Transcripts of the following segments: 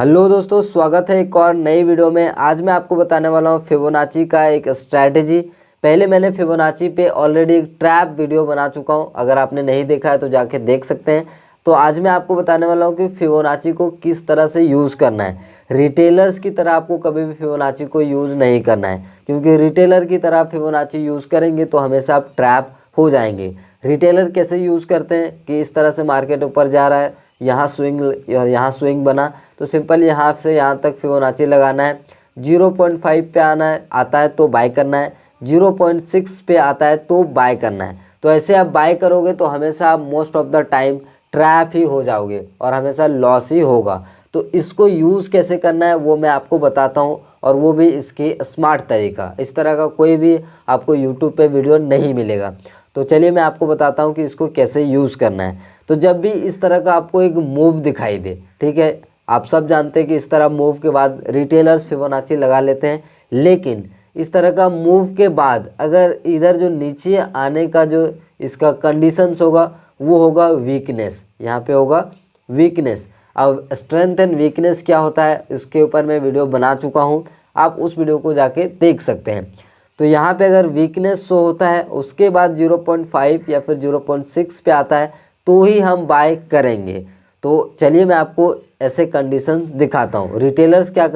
Hello दोस्तों, स्वागत है एक और नई वीडियो में। आज मैं आपको बताने वाला हूँ फिबोनाची का एक स्ट्रैटेजी। पहले मैंने फिबोनाची पे ऑलरेडी एक ट्रैप वीडियो बना चुका हूँ, अगर आपने नहीं देखा है तो जाके देख सकते हैं। तो आज मैं आपको बताने वाला हूँ कि फिबोनाची को किस तरह से यूज़ करना है। रिटेलर्स की तरह आपको कभी भी फिबोनाची को यूज़ नहीं करना है, क्योंकि रिटेलर की तरह फिबोनाची यूज़ करेंगे तो हमेशा आप ट्रैप हो जाएंगे। रिटेलर कैसे यूज़ करते हैं कि इस तरह से मार्केट ऊपर जा रहा है, यहाँ स्विंग बना तो सिंपल यहाँ से यहाँ तक फिबोनाची लगाना है। 0.5 पे आता है तो बाय करना है, 0.6 पे आता है तो बाय करना है। तो ऐसे आप बाय करोगे तो हमेशा आप most of the time trap ही हो जाओगे और हमेशा लॉस ही होगा। तो इसको यूज़ कैसे करना है वो मैं आपको बताता हूँ, और वो भी इसकी स्मार्ट तरीका। इस तरह का कोई भी आपको यूट्यूब पे वीडियो नहीं मिलेगा। तो चलिए मैं आपको बताता हूँ कि इसको कैसे यूज़ करना है। तो जब भी इस तरह का आपको एक मूव दिखाई दे, ठीक है, आप सब जानते हैं कि इस तरह मूव के बाद रिटेलर्स फिबोनाची लगा लेते हैं, लेकिन इस तरह का मूव के बाद अगर इधर जो नीचे आने का जो इसका कंडीशंस होगा वो होगा वीकनेस। यहाँ पे होगा वीकनेस। अब स्ट्रेंथ एंड वीकनेस क्या होता है इसके ऊपर मैं वीडियो बना चुका हूँ, आप उस वीडियो को जाके देख सकते हैं। तो यहाँ पे अगर वीकनेस शो होता है उसके बाद 0.5 या फिर 0.6 पे आता है तो ही हम बाय करेंगे। तो चलिए मैं आपको ऐसे कंडीशंस दिखाता हूँ। रिटेलर्स क्या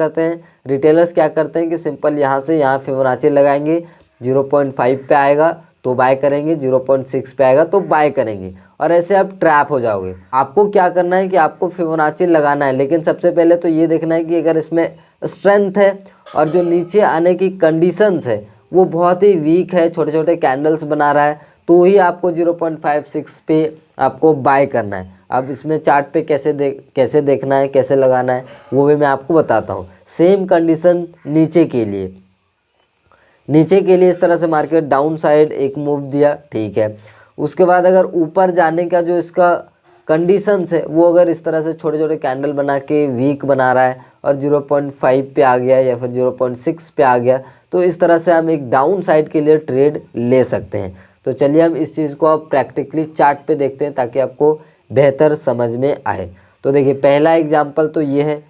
करते हैं कि सिंपल यहाँ से यहाँ फिबोनाची लगाएंगे, 0.5 पे आएगा तो बाय करेंगे, 0.6 पे आएगा तो बाय करेंगे, और ऐसे आप ट्रैप हो जाओगे। आपको क्या करना है कि आपको फिबोनाची लगाना है, लेकिन सबसे पहले तो ये देखना है कि अगर इसमें स्ट्रेंथ है और जो नीचे आने की कंडीशंस है वो बहुत ही वीक है, छोटे छोटे कैंडल्स बना रहा है, तो ही आपको 0.56 पे आपको बाय करना है। अब इसमें चार्ट पे कैसे देखना है, कैसे लगाना है वो भी मैं आपको बताता हूँ। सेम कंडीशन नीचे के लिए इस तरह से मार्केट डाउन साइड एक मूव दिया, ठीक है। उसके बाद अगर ऊपर जाने का जो इसका कंडीशंस है वो अगर इस तरह से छोटे छोटे कैंडल बना के वीक बना रहा है और 0.5 पे आ गया या फिर 0.6 पे आ गया, तो इस तरह से हम एक डाउन साइड के लिए ट्रेड ले सकते हैं। तो चलिए हम इस चीज़ को अब प्रैक्टिकली चार्ट पे देखते हैं ताकि आपको बेहतर समझ में आए। तो देखिए पहला एग्जांपल तो ये है।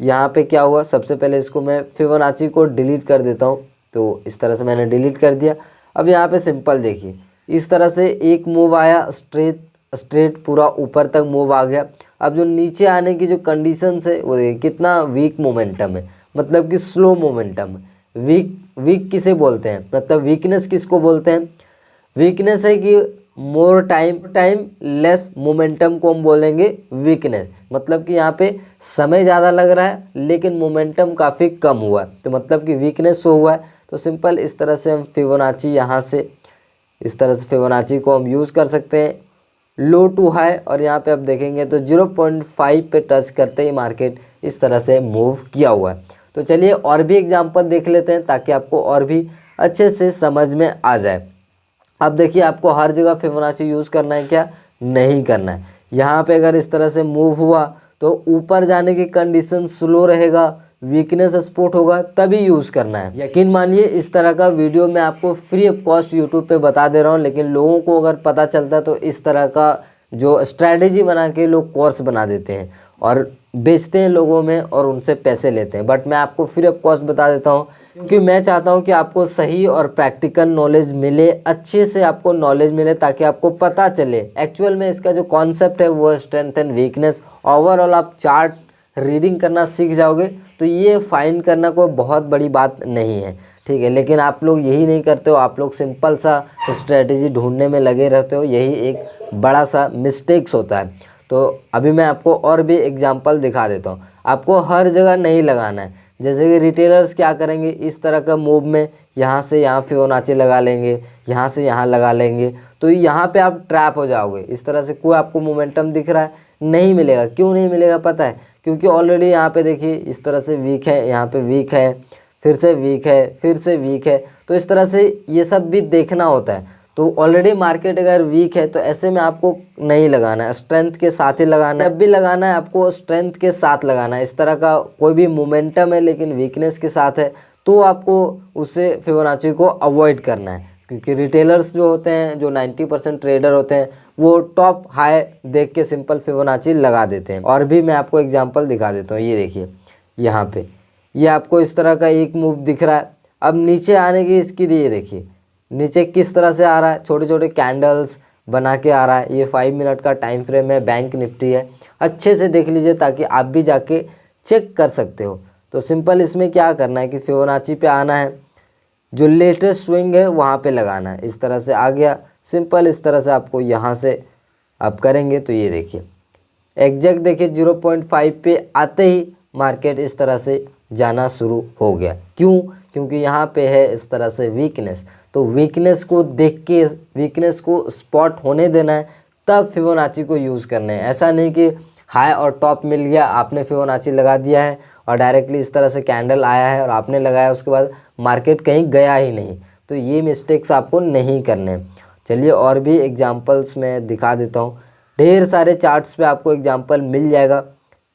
यहाँ पे क्या हुआ, सबसे पहले इसको मैं फिबोनाची को डिलीट कर देता हूँ। तो इस तरह से मैंने डिलीट कर दिया। अब यहाँ पे सिंपल देखिए, इस तरह से एक मूव आया, स्ट्रेट पूरा ऊपर तक मूव आ गया। अब जो नीचे आने की जो कंडीशंस है वो देखिए कितना वीक मोमेंटम है, मतलब कि स्लो मोमेंटम। वीक किसे बोलते हैं, मतलब वीकनेस किसको बोलते हैं? वीकनेस है कि मोर टाइम लेस मोमेंटम को हम बोलेंगे वीकनेस। मतलब कि यहाँ पे समय ज़्यादा लग रहा है लेकिन मोमेंटम काफ़ी कम हुआ है, तो मतलब कि वीकनेस शो हुआ है। तो सिंपल इस तरह से हम फिबोनाची यहाँ से इस तरह से फिबोनाची को हम यूज़ कर सकते हैं लो टू हाई, और यहाँ पे आप देखेंगे तो 0.5 पे टच करते ही मार्केट इस तरह से मूव किया हुआ है। तो चलिए और भी एग्जांपल देख लेते हैं ताकि आपको और भी अच्छे से समझ में आ जाए। अब देखिए आपको हर जगह फिबोनाची यूज़ करना है क्या, नहीं करना है। यहाँ पे अगर इस तरह से मूव हुआ तो ऊपर जाने की कंडीशन स्लो रहेगा, वीकनेस सपोर्ट होगा, तभी यूज़ करना है। यकीन मानिए इस तरह का वीडियो मैं आपको फ्री ऑफ कॉस्ट यूट्यूब पे बता दे रहा हूँ, लेकिन लोगों को अगर पता चलता है तो इस तरह का जो स्ट्रैटेजी बना के लोग कोर्स बना देते हैं और बेचते हैं लोगों में और उनसे पैसे लेते हैं। बट मैं आपको फ्री ऑफ कॉस्ट बता देता हूँ क्योंकि मैं चाहता हूँ कि आपको सही और प्रैक्टिकल नॉलेज मिले, अच्छे से आपको नॉलेज मिले, ताकि आपको पता चले एक्चुअल में इसका जो कॉन्सेप्ट है वो स्ट्रेंथ एंड वीकनेस। ओवरऑल आप चार्ट रीडिंग करना सीख जाओगे तो ये फाइंड करना कोई बहुत बड़ी बात नहीं है, ठीक है। लेकिन आप लोग यही नहीं करते हो, आप लोग सिंपल सा स्ट्रेटेजी ढूंढने में लगे रहते हो, यही एक बड़ा सा मिस्टेक्स होता है। तो अभी मैं आपको और भी एग्जांपल दिखा देता हूँ। आपको हर जगह नहीं लगाना है। जैसे कि रिटेलर्स क्या करेंगे, इस तरह का मूव में यहाँ से यहाँ फिबोनाची लगा लेंगे, यहाँ से यहाँ लगा लेंगे, तो यहाँ पे आप ट्रैप हो जाओगे। इस तरह से कोई आपको मोमेंटम दिख रहा है, नहीं मिलेगा। क्यों नहीं मिलेगा पता है? क्योंकि ऑलरेडी यहाँ पे देखिए इस तरह से वीक है, यहाँ पे वीक है, फिर से वीक है, फिर से वीक है। तो इस तरह से ये सब भी देखना होता है। तो ऑलरेडी मार्केट अगर वीक है तो ऐसे में आपको नहीं लगाना है, स्ट्रेंथ के साथ ही लगाना है। जब भी लगाना है आपको स्ट्रेंथ के साथ लगाना है। इस तरह का कोई भी मोमेंटम है लेकिन वीकनेस के साथ है तो आपको उससे फिबोनाची को अवॉइड करना है, क्योंकि रिटेलर्स जो होते हैं, जो 90% ट्रेडर होते हैं, वो टॉप हाई देख के सिंपल फिबोनाची लगा देते हैं। और भी मैं आपको एग्जांपल दिखा देता हूँ। ये देखिए यहाँ पे ये आपको इस तरह का एक मूव दिख रहा है। अब नीचे आने की इसकी ये देखिए नीचे किस तरह से आ रहा है, छोटे छोटे कैंडल्स बना के आ रहा है। ये 5 मिनट का टाइम फ्रेम है, बैंक निफ्टी है, अच्छे से देख लीजिए ताकि आप भी जाके चेक कर सकते हो। तो सिंपल इसमें क्या करना है कि फिबोनाची पे आना है, जो लेटेस्ट स्विंग है वहाँ पे लगाना है। इस तरह से आ गया, सिंपल इस तरह से आपको यहाँ से आप करेंगे तो ये देखिए एग्जैक्ट देखिए 0.5 पे आते ही मार्केट इस तरह से जाना शुरू हो गया। क्यों? क्योंकि यहाँ पे है इस तरह से वीकनेस। तो वीकनेस को देख के वीकनेस को स्पॉट होने देना है, तब फिबोनाची को यूज़ करना है। ऐसा नहीं कि हाई और टॉप मिल गया, आपने फिबोनाची लगा दिया है और डायरेक्टली इस तरह से कैंडल आया है और आपने लगाया, उसके बाद मार्केट कहीं गया ही नहीं। तो ये मिस्टेक्स आपको नहीं करने। चलिए और भी एग्जांपल्स मैं दिखा देता हूँ। ढेर सारे चार्ट्स पे आपको एग्जांपल मिल जाएगा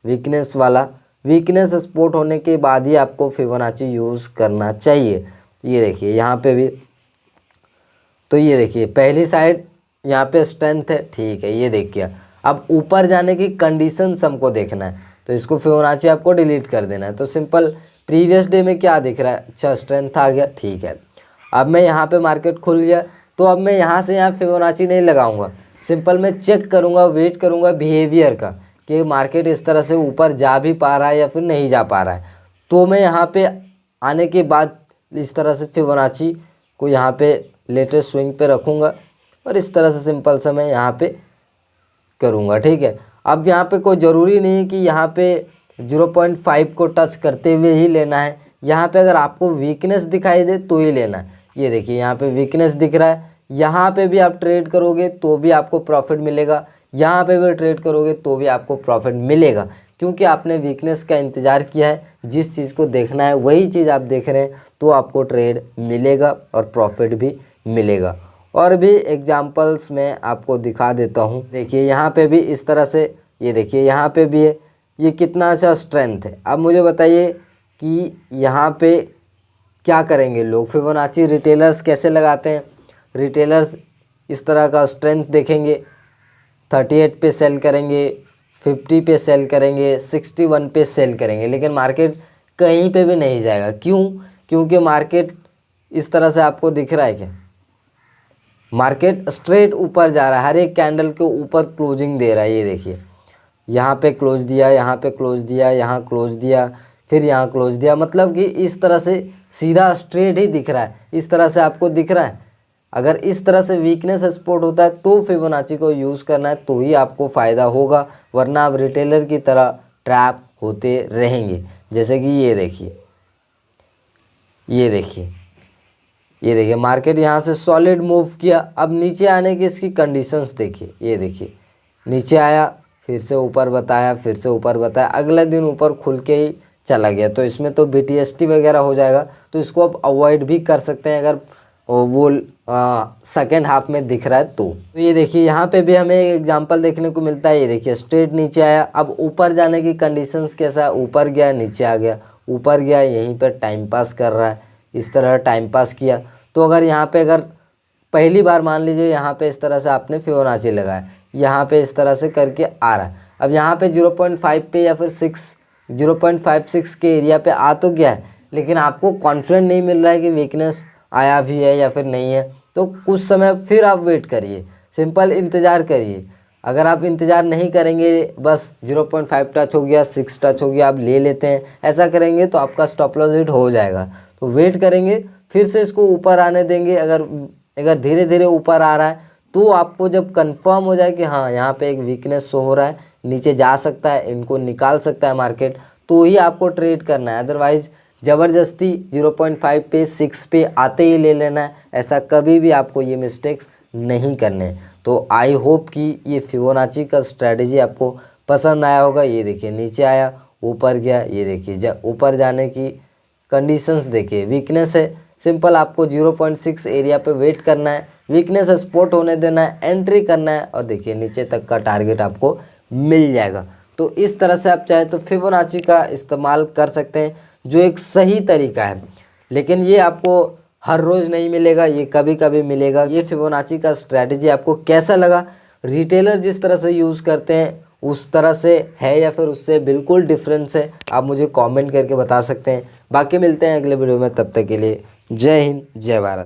वीकनेस वाला। वीकनेस स्पॉट होने के बाद ही आपको फिबोनाची यूज़ करना चाहिए। ये देखिए यहाँ पे भी, तो ये देखिए पहली साइड यहाँ पे स्ट्रेंथ है, ठीक है, ये देखिए। अब ऊपर जाने की कंडीशंस हमको देखना है, तो इसको फिबोनाची आपको डिलीट कर देना है। तो सिंपल प्रीवियस डे में क्या दिख रहा है, अच्छा स्ट्रेंथ आ गया, ठीक है। अब मैं यहाँ पे मार्केट खुल गया, तो अब मैं यहाँ से यहाँ फिबोनाची नहीं लगाऊंगा, सिंपल मैं चेक करूँगा, वेट करूँगा बिहेवियर का कि मार्केट इस तरह से ऊपर जा भी पा रहा है या फिर नहीं जा पा रहा है। तो मैं यहाँ पे आने के बाद इस तरह से फिबोनाची को यहाँ पे लेटेस्ट स्विंग पे रखूँगा और इस तरह से सिंपल सा मैं यहाँ पे करूँगा, ठीक है। अब यहाँ पे कोई ज़रूरी नहीं कि यहाँ पे 0.5 को टच करते हुए ही लेना है। यहाँ पे अगर आपको वीकनेस दिखाई दे तो ही लेना है। ये देखिए यहाँ पे वीकनेस दिख रहा है, यहाँ पे भी आप ट्रेड करोगे तो भी आपको प्रॉफिट मिलेगा, यहाँ पे भी ट्रेड करोगे तो भी आपको प्रॉफिट मिलेगा, क्योंकि आपने वीकनेस का इंतज़ार किया है। जिस चीज़ को देखना है वही चीज़ आप देख रहे हैं, तो आपको ट्रेड मिलेगा और प्रॉफिट भी मिलेगा। और भी एग्जांपल्स मैं आपको दिखा देता हूँ। देखिए यहाँ पे भी इस तरह से, ये देखिए यहाँ पे भी है, ये कितना अच्छा स्ट्रेंथ है। अब मुझे बताइए कि यहाँ पे क्या करेंगे लोग, फिबोनाची रिटेलर्स कैसे लगाते हैं। रिटेलर्स इस तरह का स्ट्रेंथ देखेंगे, 38 पे सेल करेंगे, 50 पे सेल करेंगे, 61 पे सेल करेंगे, लेकिन मार्केट कहीं पे भी नहीं जाएगा। क्यों? क्योंकि मार्केट इस तरह से आपको दिख रहा है क्या, मार्केट स्ट्रेट ऊपर जा रहा है, हर एक कैंडल के ऊपर क्लोजिंग दे रहा है। ये देखिए यहाँ पे क्लोज दिया, यहाँ पे क्लोज दिया, यहाँ क्लोज दिया, फिर यहाँ क्लोज दिया, मतलब कि इस तरह से सीधा स्ट्रेट ही दिख रहा है। इस तरह से आपको दिख रहा है। अगर इस तरह से वीकनेस स्पॉट होता है तो फिबोनाची को यूज़ करना है, तो ही आपको फ़ायदा होगा, वरना आप रिटेलर की तरह ट्रैप होते रहेंगे। जैसे कि ये देखिए, ये देखिए, ये देखिए मार्केट यहाँ से सॉलिड मूव किया। अब नीचे आने की इसकी कंडीशंस देखिए, ये देखिए नीचे आया, फिर से ऊपर बताया, फिर से ऊपर बताया, अगले दिन ऊपर खुल के ही चला गया। तो इसमें तो BTST वगैरह हो जाएगा, तो इसको आप अवॉइड भी कर सकते हैं अगर वो सेकेंड हाफ में दिख रहा है तो ये देखिए यहाँ पे भी हमें एक एग्जांपल देखने को मिलता है। ये देखिए स्ट्रेट नीचे आया, अब ऊपर जाने की कंडीशंस कैसा है, ऊपर गया, नीचे आ गया, ऊपर गया, यहीं पर टाइम पास कर रहा है, इस तरह टाइम पास किया। तो अगर यहाँ पे अगर पहली बार मान लीजिए यहाँ पे इस तरह से आपने फिबोनाची लगाया, यहाँ पे इस तरह से करके आ रहा है, अब यहाँ पे 0.5 पे या फिर 0.56 के एरिया पे आ तो गया है, लेकिन आपको कॉन्फिडेंट नहीं मिल रहा है कि वीकनेस आया भी है या फिर नहीं है। तो कुछ समय फिर आप वेट करिए, सिंपल इंतज़ार करिए। अगर आप इंतज़ार नहीं करेंगे, बस 0.5 टच हो गया, 6 टच हो गया, आप ले लेते हैं, ऐसा करेंगे तो आपका स्टॉप लॉस हिट हो जाएगा। तो वेट करेंगे, फिर से इसको ऊपर आने देंगे। अगर धीरे धीरे ऊपर आ रहा है तो आपको जब कंफर्म हो जाए कि हाँ यहाँ पे एक वीकनेस शो हो रहा है, नीचे जा सकता है, इनको निकाल सकता है मार्केट, तो ही आपको ट्रेड करना है। अदरवाइज़ ज़बरदस्ती 0.5 पे 6 पे आते ही ले लेना है, ऐसा कभी भी आपको ये मिस्टेक्स नहीं करने। तो आई होप कि ये फिबोनाची का स्ट्रैटेजी आपको पसंद आया होगा। ये देखिए नीचे आया, ऊपर गया, ये देखिए जब ऊपर जाने की कंडीशंस देखिए, वीकनेस है, सिंपल आपको 0.6 एरिया पे वेट करना है, वीकनेस स्पॉट होने देना है, एंट्री करना है, और देखिए नीचे तक का टारगेट आपको मिल जाएगा। तो इस तरह से आप चाहे तो फिबोनाची का इस्तेमाल कर सकते हैं, जो एक सही तरीका है, लेकिन ये आपको हर रोज़ नहीं मिलेगा, ये कभी कभी मिलेगा। ये फिबोनाची का स्ट्रैटेजी आपको कैसा लगा, रिटेलर जिस तरह से यूज़ करते हैं उस तरह से है या फिर उससे बिल्कुल डिफरेंस है, आप मुझे कमेंट करके बता सकते हैं। बाकी मिलते हैं अगले वीडियो में, तब तक के लिए जय हिंद जय भारत।